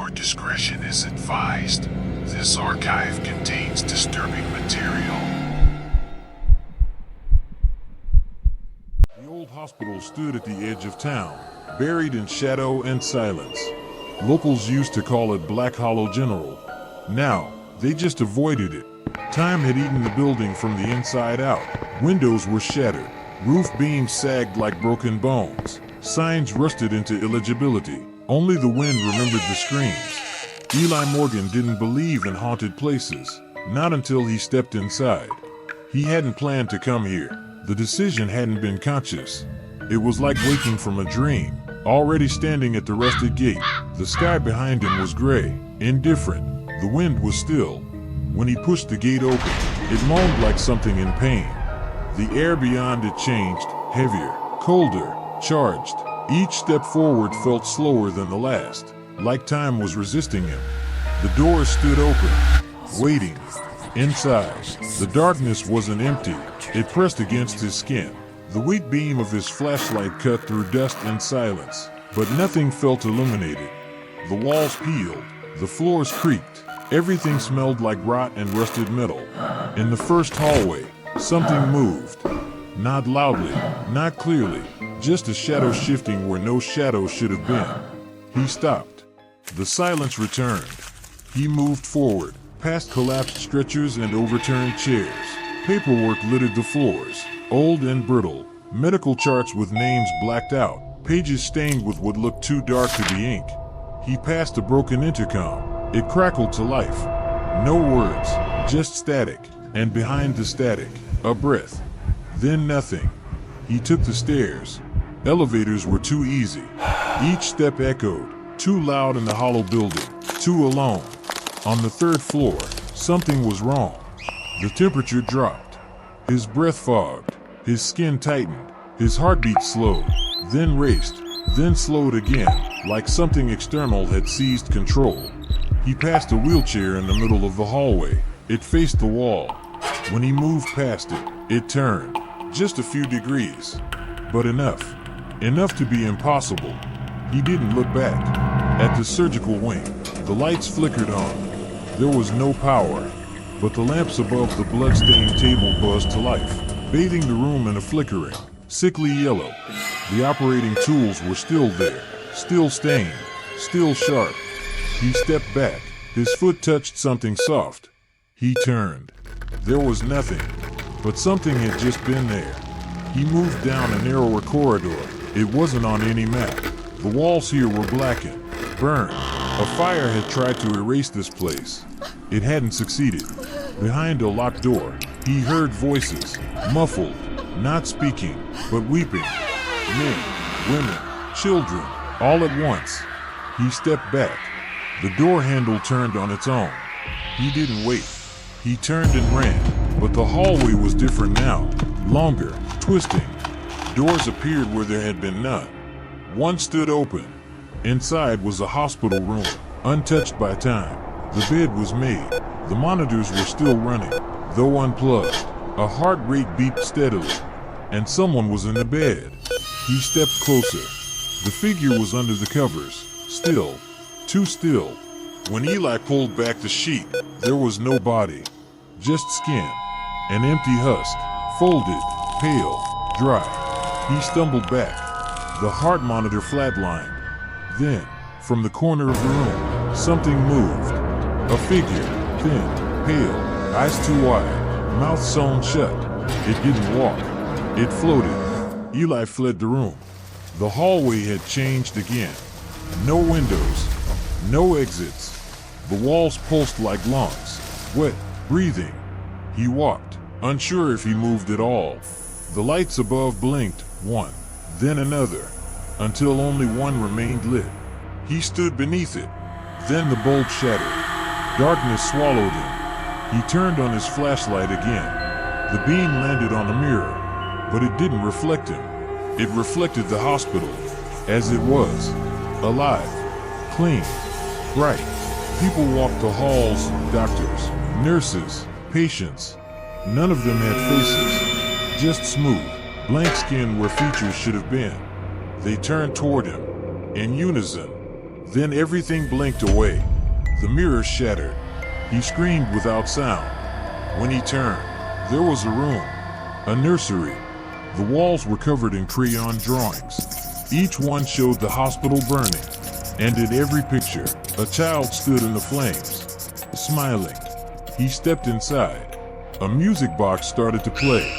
Viewer discretion is advised. This archive contains disturbing material. The old hospital stood at the edge of town, buried in shadow and silence. Locals used to call it Black Hollow General. Now, they just avoided it. Time had eaten the building from the inside out. Windows were shattered. Roof beams sagged like broken bones. Signs rusted into illegibility. Only the wind remembered the screams. Eli Morgan didn't believe in haunted places, not until he stepped inside. He hadn't planned to come here. The decision hadn't been conscious. It was like waking from a dream. Already standing at the rusted gate, the sky behind him was gray, indifferent. The wind was still. When he pushed the gate open, it moaned like something in pain. The air beyond it changed, heavier, colder, charged. Each step forward felt slower than the last, like time was resisting him. The doors stood open, waiting. Inside, the darkness wasn't empty. It pressed against his skin. The weak beam of his flashlight cut through dust and silence, but nothing felt illuminated. The walls peeled, the floors creaked. Everything smelled like rot and rusted metal. In the first hallway, something moved. Not loudly, not clearly, just a shadow shifting where no shadow should have been. He stopped. The silence returned. He moved forward, past collapsed stretchers and overturned chairs. Paperwork littered the floors, old and brittle. Medical charts with names blacked out, pages stained with what looked too dark to be ink. He passed a broken intercom. It crackled to life. No words, just static. And behind the static, a breath. Then nothing. He took the stairs. Elevators were too easy. Each step echoed, too loud in the hollow building, too alone. On the third floor, something was wrong. The temperature dropped. His breath fogged. His skin tightened. His heartbeat slowed, then raced, then slowed again, like something external had seized control. He passed a wheelchair in the middle of the hallway. It faced the wall. When he moved past it, it turned. Just a few degrees. But enough. Enough to be impossible. He didn't look back. At the surgical wing, the lights flickered on. There was no power, but the lamps above the blood-stained table buzzed to life, bathing the room in a flickering, sickly yellow. The operating tools were still there, still stained, still sharp. He stepped back. His foot touched something soft. He turned. There was nothing, but something had just been there. He moved down a narrower corridor. It wasn't on any map. The walls here were blackened, burned. A fire had tried to erase this place. It hadn't succeeded. Behind a locked door, he heard voices, muffled, not speaking, but weeping. Men, women, children, all at once. He stepped back. The door handle turned on its own. He didn't wait. He turned and ran, but the hallway was different now, longer, twisting. Doors appeared where there had been none. One stood open. Inside was a hospital room, untouched by time. The bed was made. The monitors were still running, though unplugged. A heart rate beat steadily, and someone was in the bed. He stepped closer. The figure was under the covers, still, too still. When Eli pulled back the sheet, there was no body, just skin, an empty husk, folded, pale, dry. He stumbled back. The heart monitor flatlined. Then, from the corner of the room, something moved. A figure, thin, pale, eyes too wide, mouth sewn shut. It didn't walk. It floated. Eli fled the room. The hallway had changed again. No windows, no exits. The walls pulsed like lungs, wet, breathing. He walked, unsure if he moved at all. The lights above blinked, one, then another, until only one remained lit. He stood beneath it. Then the bulb shattered. Darkness swallowed him. He turned on his flashlight again. The beam landed on a mirror, but it didn't reflect him. It reflected the hospital, as it was, alive, clean, bright. People walked the halls, doctors, nurses, patients. None of them had faces, just smooth, blank skin where features should have been. They turned toward him, in unison. Then everything blinked away. The mirror shattered. He screamed without sound. When he turned, there was a room, a nursery. The walls were covered in crayon drawings. Each one showed the hospital burning. And in every picture, a child stood in the flames, smiling. He stepped inside. A music box started to play.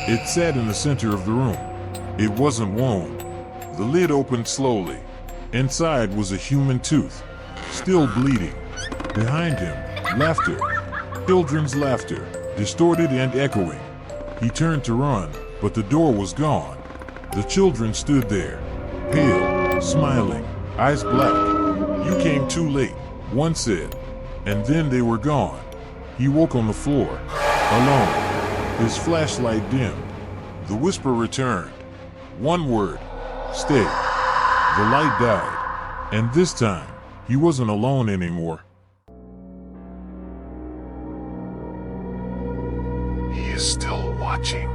It sat in the center of the room. It wasn't wound. The lid opened slowly. Inside was a human tooth, still bleeding. Behind him, laughter. Children's laughter, distorted and echoing. He turned to run, but the door was gone. The children stood there, pale, smiling, eyes black. "You came too late," one said. And then they were gone. He woke on the floor, alone. His flashlight dimmed. The whisper returned. One word, stay. The light died. And this time, he wasn't alone anymore. He is still watching.